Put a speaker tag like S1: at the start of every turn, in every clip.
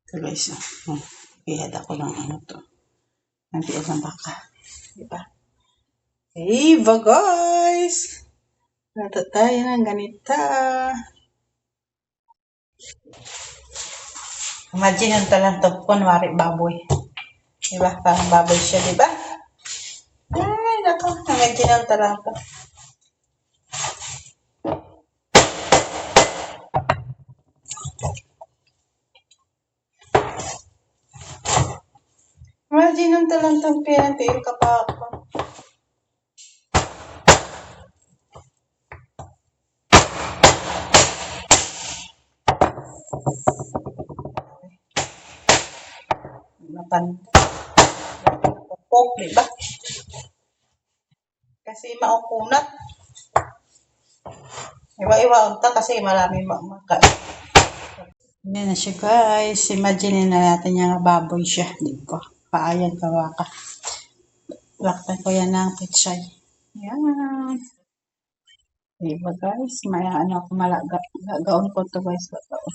S1: Ito guys, ihad ako ng ano to. Ng tiog ng baka. Diba? Diba guys? Nato tayo ng ganita. Imagine yung talang to, kunwari baboy. Diba? Parang baboy siya, diba? Ay, naku. Imagine yung talang to. Imagine yung talang to, pinantiin ka pa ako. Pupok, diba? Kasi maukunat. Iwa-iwa unta kasi marami makain. Yan na siya guys. Imagine na natin yung baboy siya. Diba? Paayan kawaka. Laktan ko yan ng pitsay. Yan. Diba guys? May ano ako malaga. Gagaon ko to guys. Gagaon.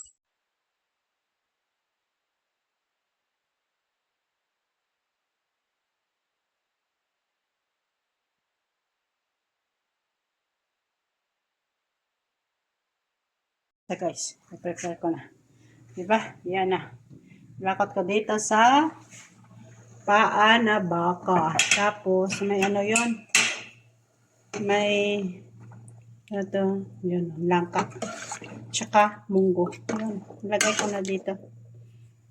S1: So guys, i-prepare ko na. Diba? Yan na. Lakot ko dito sa paa na baka. Tapos, may ano yun? May ano to? Yun, langka. Tsaka munggo. Yun. Lagay ko na dito.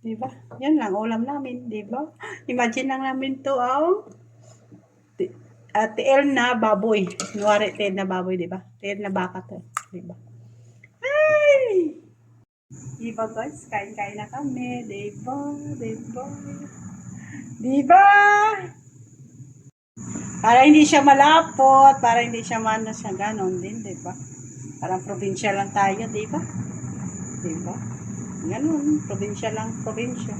S1: Diba? Yan lang. Ulam namin. Diba? Imagine lang namin to, tiil na baboy. Nuwari, tiil na baboy, diba? Tiil na baka to. Diba? Ay! Diba guys? Kain-kain na kami. Diba? Diba? Diba? Para hindi siya malapot. Para hindi siya mano siya. Ganon din, diba? Parang probinsya lang tayo, diba? Diba? Ganon. Probinsya lang. Probinsya.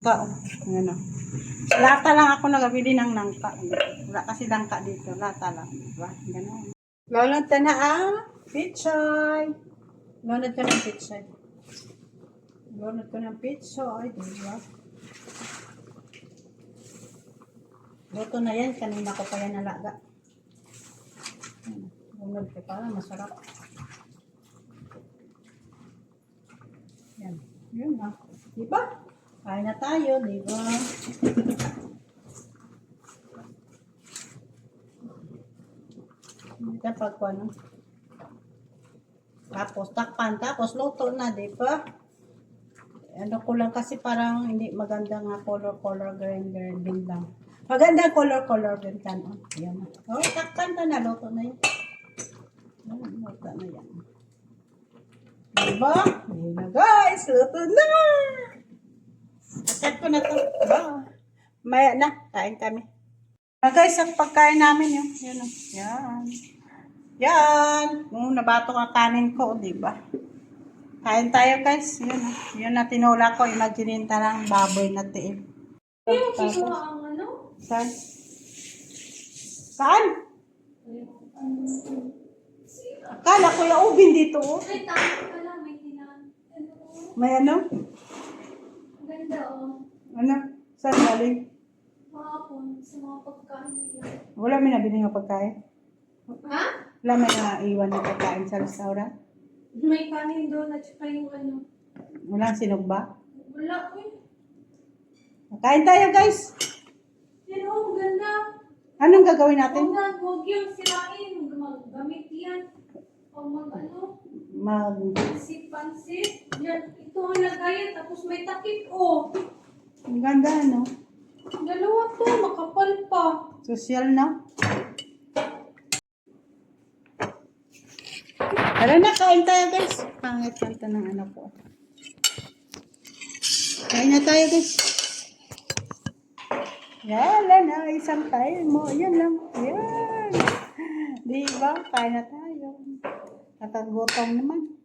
S1: Ano. Lata lang ako nagabili ng nangka. Wala kasi langka dito. Lata lang. Diba? Ganon. Lolot na pichay. Lolot ko ng pichay. Lolot ko ng pichay. Diba? Luto na yan. Kanina ko pa yan nalaga. Lolot ko para masarap. Yan. Yun na. Diba? Kain na tayo. Diba? Kapag ano. Tapos takpan. Tapos luto na. Diba? Ano ko lang kasi parang hindi maganda nga color green din lang. Maganda color green kan. Ayan na. Oh, takpan ka na. Luto na yun. Luto na yan. Diba? Diba guys? Luto na! Akat ko na to. Diba? Maya na. Kain kami. Guys, ang pagkain namin yun. Yan. Yan. Yan. Nabato ang kanin ko. Diba? Kain tayo guys. Yun. Yun na tinula ko. Imagine lang baboy na tiil.
S2: Hindi mo kinuha ang ano?
S1: Saan? Saan? Akala ko yung ubin dito.
S2: Ay, tama pala. May tinaan.
S1: May ano?
S2: Ganda
S1: Ano? Saan galing?
S2: Mahapon sa mga pagkain nila.
S1: Wala may nabili nga pagkain?
S2: Ha?
S1: Wala may naiwan na pagkain sa restaurant?
S2: May kanin doon at saka yung ano.
S1: Walang sinugba?
S2: Wala ko eh.
S1: Kain tayo guys!
S2: Yan ang ganda.
S1: Anong gagawin natin?
S2: Huwag yung sirain. Gamit yan. O ano? Pansit. Yan. Ito ang lagayan. Tapos may takip. Oh.
S1: Ang ganda, no?
S2: Dalawa to. Makapal pa.
S1: Social na. Tara na, kain tayo guys. Pangit kanta ng anak ko. Kain na tayo guys. Yan na, isang tayo mo. Yan lang. Yan. Diba? Kain na tayo. Nakagutom naman.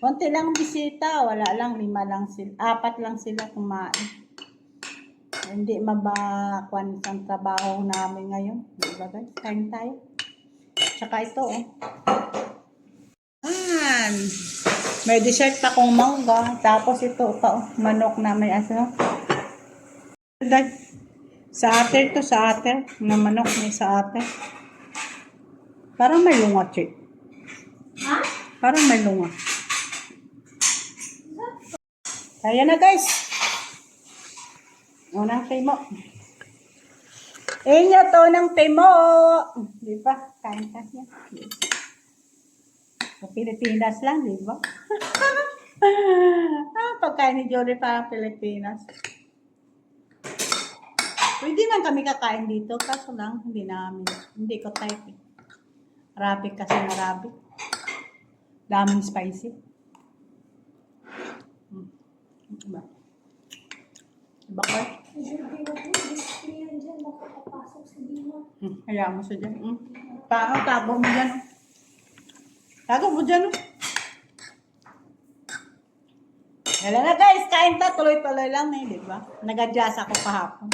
S1: Konti lang bisita. Wala lang, 5 lang sila. 4 lang sila kumain. Hindi mabakwan sa trabaho namin ngayon. Diba guys? Kain tayo. Tsaka ito, May dessert akong mangga. Tapos ito pa, oh, manok na may aso. Sa ater to, sa ater. Na manok may sa ater. Parang may lunga, Che.
S2: Ha?
S1: Parang may lunga. Kaya na, guys. Unang timo. Inyo to ng timo. Di ba? Kain ka niya. Sa Pilipinas lang, di ba? Pagkain ni Jory parang Pilipinas. Pwede man kami kakain dito, kaso lang, hindi ko type eh. Arabic kasi Arabic. Daming spicy. Diba? Diba ko?
S2: Yan dyan, makakapasok sa dima.
S1: Hayaan mo siya dyan. Tago mo dyan. Tago mo dyan. Wala na guys, kain ta. Tuloy-tuloy lang eh, di ba? Nag-adjust ako kahapon.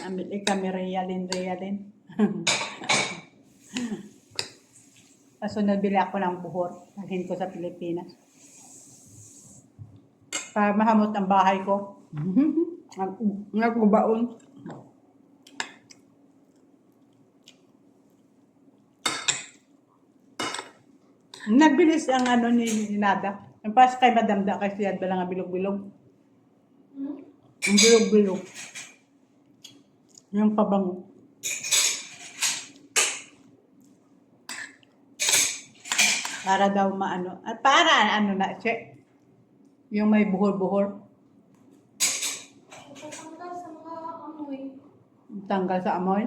S1: Ambil kami realin. Kaso nabili ako ng buhor. Naghin ko sa Pilipinas. Para mahamot ang bahay ko. Nagkubaon. Nagbilis ang ni Nada. Ang pas kay Madamda kasi yan ba lang ang bilog-bilog. Ang bilog-bilog. Yung pabango. Para daw maano. At para na, che. Yung may buhor-buhor.
S2: Tatanggal sa mga amoy.
S1: Tanggal sa amoy.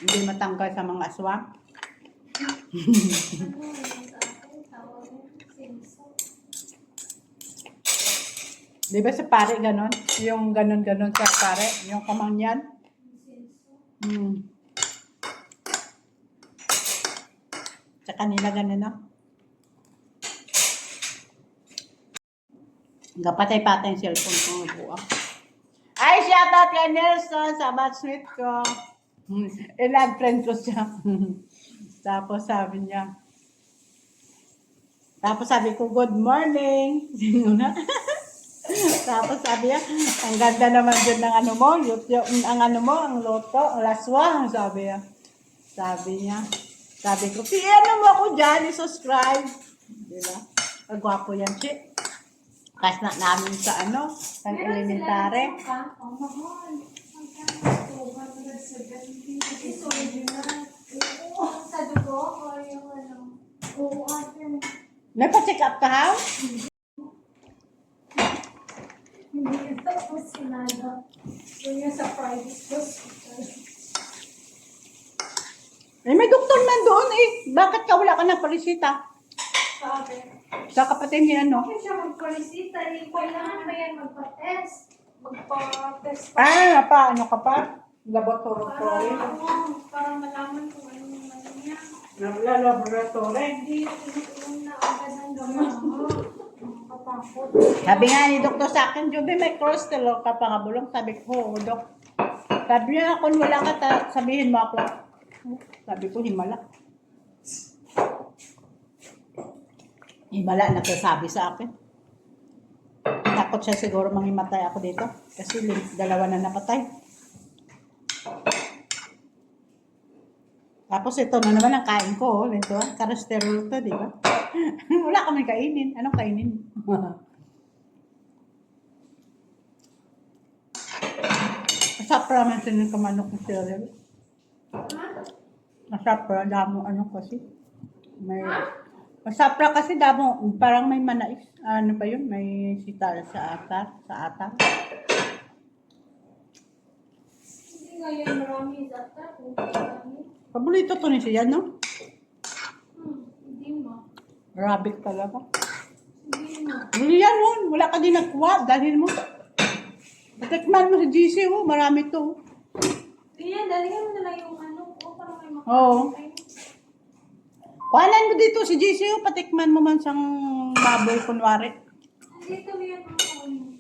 S1: Hindi matanggal sa mga aswang.
S2: Ano yun sa akin? Tawag mo? Senso.
S1: Di ba sa pare ganon? Yung ganon sa pare. Yung kamangyan.
S2: Senso.
S1: Sa kanila ganon na. Patay-patay yung cellphone ko ng buwa. Ay, shoutout kay Nelson sa batchmate ko. Ilag friend ko siya. Tapos sabi ko, good morning. Sino na? Tapos sabi niya, ang ganda naman dyan ng ano mo, ang loto, ang laswa, sabi niya. Sabi ko, ano mo ako dyan, i-subscribe. Diba? Ang gwapo yan, Chi. Kasi na namin sa sa elementary.
S2: Oh, mahal. Magkano? 270. Is original. Oo, sa dugo or yung ano? Oo, ate.
S1: Nagpa-check up ka, ha?
S2: Hindi ito po sinada. Yung sa private hospital.
S1: May doktor man doon eh. Bakit ka wala ka ng parisita?
S2: Sabi.
S1: Sa kapatid niya, no?
S2: Bakit siya magpalisita? Kailangan ba yan magpa-test? Magpa-test pa.
S1: Ano ka pa? Laboratory.
S2: Para malaman kung ano yung ano niya.
S1: Laboratory.
S2: Hindi yung na agad ng gamot. Kapapot.
S1: Sabi nga ni doktor sa akin, Joby, may cholesterol ka pa nga bulong. Sabi ko, oo, dok. Sabi niya, kung wala ka, sabihin mo ako. Sabi ko, himala. Himala, nagsasabi sa akin. Takot siya siguro manghimatay ako dito. Kasi dalawa na napatay. Tapos ito na naman ang kain ko. Ito, cholesterol to, di ba? Wala kami kainin. Anong kainin? Masapra man siya ng kamanok ng cereal. Masapra, damo kasi. Masapra kasi damo, parang may manais. Ano pa yun? May sital sa atar.
S2: Hindi ngayon marami data. Marami.
S1: Paborito to ni siya, no?
S2: Hindi mo.
S1: Arabic talaga.
S2: Hindi mo.
S1: Hindi yan, oh. Wala ka din nagkuha. Dahil mo. Patikman mo sa GC, oh. Marami to.
S2: Kaya, dalihan mo na lang yung ano ko para may makakita.
S1: Oo. Kuhanan mo dito si GC, oh. Patikman mo man siyang baboy, kunwari.
S2: Dito yan ang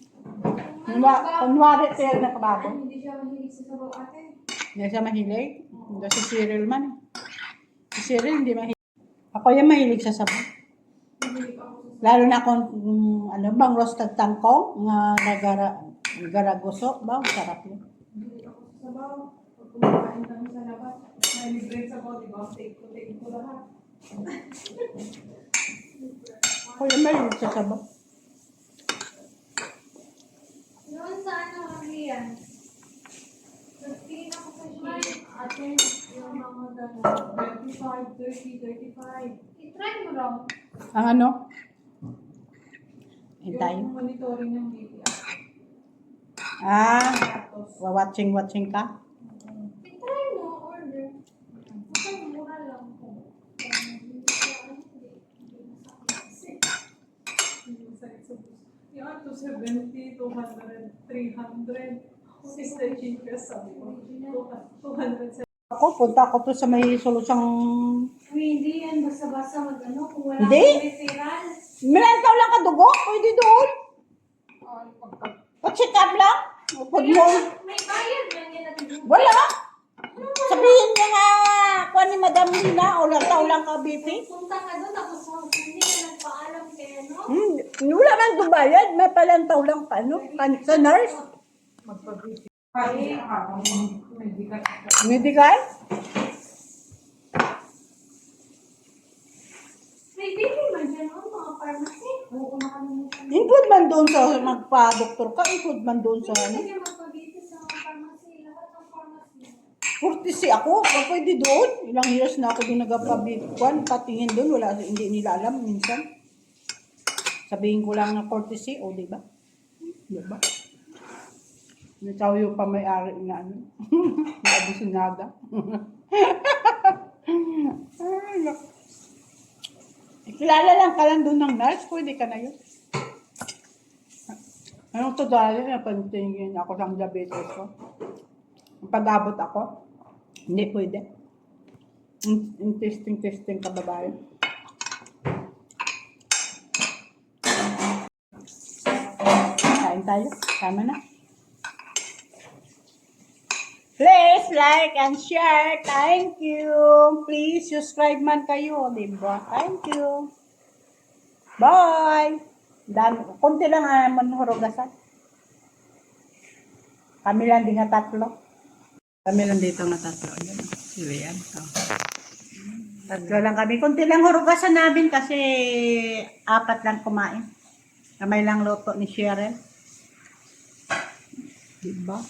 S1: Kunwari, tayo na kababoy.
S2: hindi siya mahilig sa sabaw ate.
S1: Hindi siya mahilig. Hindi si cereal man. Si Cheryl, hindi mahilig. Ako yung mahilig sa sabaw. Lalo na kung, ano bang roasted tangkong, nga nagaraguso. Ba, sarap yun.
S2: Hindi ako sa sabaw. Pag kumakain kami sa labas, may libre sabaw, di ba? Take ko lahat.
S1: Ako yung mahilig sa sabaw.
S2: Noon sa ano, Rian? Nagtingin ako sa sheet. Ate, yung mga gano'n. 25, 30, 35. I-try mo raw.
S1: Ang ano? Hintay.
S2: Yung monitoring ng BPI.
S1: Ah,
S2: Tapos,
S1: watching ka?
S2: i-try mo, order. Basta mura lang po. Hindi siya, hindi masakit. Hindi masakit sa puso. Yan, 270, 200, 300. Sister Chica sabi ko. 200.
S1: Ako, punta ko to sa may solusyang...
S2: Hindi yan, basta-basta mag-ano, kung wala
S1: Hindi.
S2: kang referral.
S1: Milantaw lang ka dugo? Pwede doon. Pa-check up lang. Pag mo...
S2: May bayad man yan natin.
S1: Wala. Sabihin niya nga, kuha ni Madam Lina, o lantaw lang ka, BP.
S2: Punta ka doon, tapos hindi ka nagpaalam kaya, no?
S1: Wala man dubayad, may palantaw lang pa, no? Sa nurse. Medical?
S2: May baby man dyan, no? Mga pharmacy. Oo, nakalimutan.
S1: Include man doon sa magpa-doktor ka, include man doon sa ano.
S2: Hindi magpabiti sa mga pharmacy. Lahat ng pharmacy.
S1: 40 ako, pwede doon. Ilang years na ako doon nagpabikuan, patingin doon, wala, hindi nila alam minsan. Sabihin ko lang na 40, o di ba? Di ba? Ikaw yung pamayari na ano, na abusinaga. Ay, naku. Kilala lang ka lang doon ng nurse, pwede ka na yun. Anong to dahil na pantingin ako sa diabetes ko? Pag-abot ako, hindi pwede. Testing ka babae. Kain tayo. Tama na. Please like and share. Thank you. Please subscribe man kayo, diba? Thank you. Bye. Kunti lang naman hurugasan. Kami lang din nga tatlo. Kami lang dito nga tatlo. Ayan. Sila yan. Oh. Tatlo lang kami. Kunti lang hurugasan namin kasi 4 lang kumain. Kamay lang luto ni Cheryl. Diba?